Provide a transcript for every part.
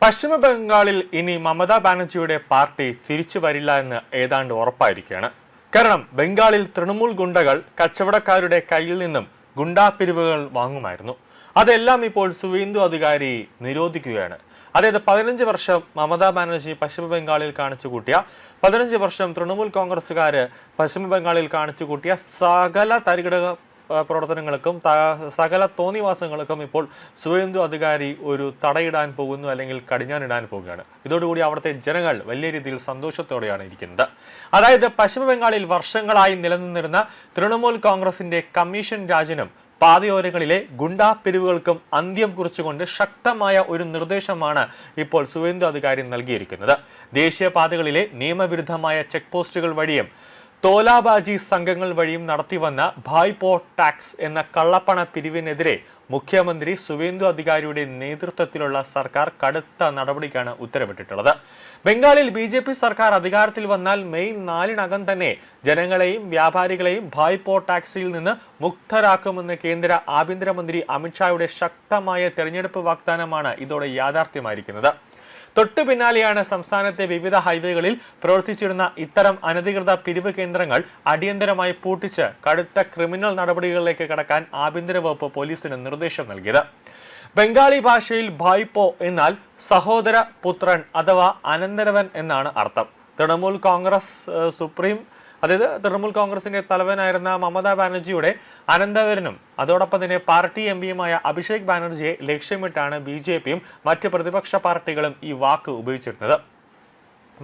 പശ്ചിമ ബംഗാളിൽ ഇനി മമതാ ബാനർജിയുടെ പാർട്ടി തിരിച്ചു വരില്ല എന്ന് ഏതാണ്ട് ഉറപ്പായിരിക്കുകയാണ്. കാരണം ബംഗാളിൽ തൃണമൂൽ ഗുണ്ടകൾ കച്ചവടക്കാരുടെ കയ്യിൽ നിന്നും ഗുണ്ടാപിരിവുകൾ വാങ്ങുമായിരുന്നു. അതെല്ലാം ഇപ്പോൾ സുവേന്ദു അധികാരി നിരോധിക്കുകയാണ്. അതായത് 15 വർഷം മമതാ ബാനർജി പശ്ചിമ ബംഗാളിൽ കാണിച്ചു കൂട്ടിയ 15 വർഷം തൃണമൂൽ കോൺഗ്രസുകാര് പശ്ചിമ ബംഗാളിൽ കാണിച്ചു കൂട്ടിയ സകല തരികിട പ്രവർത്തനങ്ങൾക്കും സകല തോന്നിവാസങ്ങൾക്കും ഇപ്പോൾ സുവേന്ദു അധികാരി ഒരു തടയിടാൻ പോകുന്നു, അല്ലെങ്കിൽ കടിഞ്ഞാനിടാൻ പോവുകയാണ്. ഇതോടുകൂടി അവിടുത്തെ ജനങ്ങൾ വലിയ രീതിയിൽ സന്തോഷത്തോടെയാണ് ഇരിക്കുന്നത്. അതായത് പശ്ചിമ ബംഗാളിൽ വർഷങ്ങളായി നിലനിന്നിരുന്ന തൃണമൂൽ കോൺഗ്രസിന്റെ കമ്മീഷൻ രാജിനും പാതയോരങ്ങളിലെ ഗുണ്ടാ പിരിവുകൾക്കും അന്ത്യം കുറിച്ചുകൊണ്ട് ശക്തമായ ഒരു നിർദ്ദേശമാണ് ഇപ്പോൾ സുവേന്ദു അധികാരി നൽകിയിരിക്കുന്നത്. ദേശീയപാതകളിലെ നിയമവിരുദ്ധമായ ചെക്ക് പോസ്റ്റുകൾ വഴിയും തോലാബാജി സംഘങ്ങൾ വഴിയും നടത്തിവന്ന ഭായ്പോ ടാക്സ് എന്ന കള്ളപ്പണ പിരിവിനെതിരെ മുഖ്യമന്ത്രി സുവേന്ദു അധികാരിയുടെ നേതൃത്വത്തിലുള്ള സർക്കാർ കടുത്ത നടപടിക്കാണ് ഉത്തരവിട്ടിട്ടുള്ളത്. ബംഗാളിൽ BJP സർക്കാർ അധികാരത്തിൽ വന്നാൽ മെയ് 4-നകം തന്നെ ജനങ്ങളെയും വ്യാപാരികളെയും ഭായ്പോ ടാക്സിൽ നിന്ന് മുക്തരാക്കുമെന്ന് കേന്ദ്ര ആഭ്യന്തരമന്ത്രി അമിത്ഷായുടെ ശക്തമായ തെരഞ്ഞെടുപ്പ് വാഗ്ദാനമാണ് ഇതോടെ യാഥാർത്ഥ്യമായിരിക്കുന്നത്. തൊട്ടു പിന്നാലെയാണ് സംസ്ഥാനത്തെ വിവിധ ഹൈവേകളിൽ പ്രവർത്തിച്ചിരുന്ന ഇത്തരം അനധികൃത പിരിവ് കേന്ദ്രങ്ങൾ അടിയന്തരമായി പൂട്ടിച്ച് കടുത്ത ക്രിമിനൽ നടപടികളിലേക്ക് കടക്കാൻ ആഭ്യന്തര വകുപ്പ് പോലീസിന് നിർദ്ദേശം നൽകിയത്. ബംഗാളി ഭാഷയിൽ ഭായ്പോ എന്നാൽ സഹോദര പുത്രൻ അഥവാ അനന്തരവൻ എന്നാണ് അർത്ഥം. തൃണമൂൽ കോൺഗ്രസിന്റെ തലവനായിരുന്ന മമതാ ബാനർജിയുടെ അനന്തരവനും അതോടൊപ്പം തന്നെ പാർട്ടി MPയുമായ അഭിഷേക് ബാനർജിയെ ലക്ഷ്യമിട്ടാണ് BJPയും മറ്റ് പ്രതിപക്ഷ പാർട്ടികളും ഈ വാക്ക് ഉപയോഗിച്ചിരുന്നത്.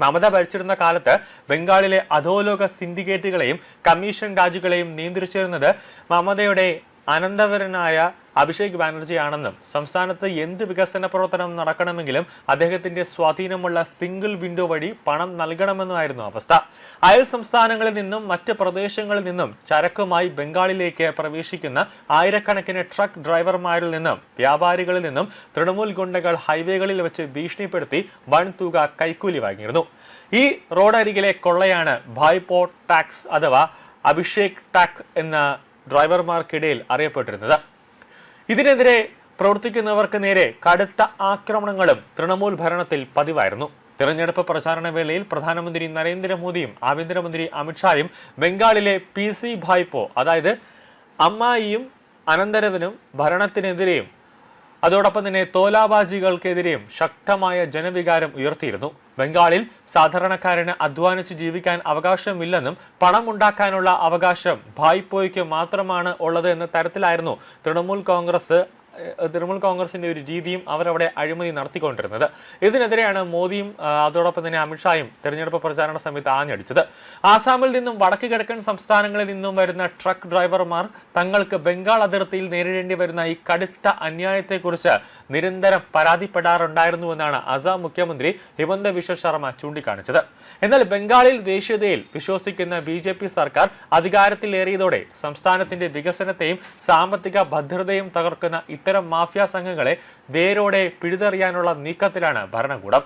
മമത ഭരിച്ചിരുന്ന കാലത്ത് ബംഗാളിലെ അധോലോക സിൻഡിക്കേറ്റുകളെയും കമ്മീഷൻ രാജുകളെയും നിയന്ത്രിച്ചിരുന്നത് മമതയുടെ അനന്തരവനായ അഭിഷേക് ബാനർജിയാണെന്നും സംസ്ഥാനത്ത് എന്ത് വികസന പ്രവർത്തനം നടക്കണമെങ്കിലും അദ്ദേഹത്തിന്റെ സ്വാധീനമുള്ള സിംഗിൾ വിൻഡോ വഴി പണം നൽകണമെന്നുമായിരുന്നു അവസ്ഥ. അയൽ സംസ്ഥാനങ്ങളിൽ നിന്നും മറ്റ് പ്രദേശങ്ങളിൽ നിന്നും ചരക്കുമായി ബംഗാളിലേക്ക് പ്രവേശിക്കുന്ന ആയിരക്കണക്കിന് ട്രക്ക് ഡ്രൈവർമാരിൽ നിന്നും വ്യാപാരികളിൽ നിന്നും തൃണമൂൽ ഗുണ്ടകൾ ഹൈവേകളിൽ വെച്ച് ഭീഷണിപ്പെടുത്തി വൻതുക കൈക്കൂലി വാങ്ങിയിരുന്നു. ഈ റോഡരികിലെ കൊള്ളയാണ് ഭായ്പോ ടാക്സ് അഥവാ അഭിഷേക് ടാക് എന്ന ഡ്രൈവർമാർക്കിടയിൽ അറിയപ്പെട്ടിരുന്നത്. ഇതിനെതിരെ പ്രവർത്തിക്കുന്നവർക്ക് നേരെ കടുത്ത ആക്രമണങ്ങളും തൃണമൂൽ ഭരണത്തിൽ പതിവായിരുന്നു. തിരഞ്ഞെടുപ്പ് പ്രചാരണ വേളയിൽ പ്രധാനമന്ത്രി നരേന്ദ്രമോദിയും ആഭ്യന്തരമന്ത്രി അമിത്ഷായും ബംഗാളിലെ PC ഭായ്പോ അതായത് അമ്മായിയും അനന്തരവനും ഭരണത്തിനെതിരെയും അതോടൊപ്പം തന്നെ തോലാബാജികൾക്കെതിരെയും ശക്തമായ ജനവികാരം ഉയർത്തിയിരുന്നു. ബംഗാളിൽ സാധാരണക്കാരന് അധ്വാനിച്ച് ജീവിക്കാൻ അവകാശമില്ലെന്നും പണം ഉണ്ടാക്കാനുള്ള അവകാശം ഭായ്പോയ്ക്ക് മാത്രമാണ് ഉള്ളത് എന്ന തരത്തിലായിരുന്നു തൃണമൂൽ കോൺഗ്രസിന്റെ ഒരു രീതിയും അവരവിടെ അഴിമതി നടത്തിക്കൊണ്ടിരുന്നത്. ഇതിനെതിരെയാണ് മോദിയും അതോടൊപ്പം തന്നെ അമിത്ഷായും തെരഞ്ഞെടുപ്പ് പ്രചാരണ സമയത്ത് ആഞ്ഞടിച്ചത്. ആസാമിൽ നിന്നും വടക്ക് കിഴക്കൻ സംസ്ഥാനങ്ങളിൽ നിന്നും വരുന്ന ട്രക്ക് ഡ്രൈവർമാർ തങ്ങൾക്ക് ബംഗാൾ അതിർത്തിയിൽ നേരിടേണ്ടി വരുന്ന ഈ കടുത്ത അന്യായത്തെക്കുറിച്ച് നിരന്തരം പരാതിപ്പെടാറുണ്ടായിരുന്നുവെന്നാണ് അസാം മുഖ്യമന്ത്രി ഹിമന്ത ബിശ്വ ശർമ്മ ചൂണ്ടിക്കാണിച്ചത്. എന്നാൽ ബംഗാളിൽ ദേശീയതയിൽ വിശ്വസിക്കുന്ന BJP സർക്കാർ അധികാരത്തിലേറിയതോടെ സംസ്ഥാനത്തിന്റെ വികസനത്തെയും സാമ്പത്തിക ഭദ്രതയും തകർക്കുന്ന ഇത്തരം മാഫിയ സംഘങ്ങളെ വേരോടെ പിഴുതെറിയാനുള്ള നീക്കത്തിലാണ് ഭരണകൂടം.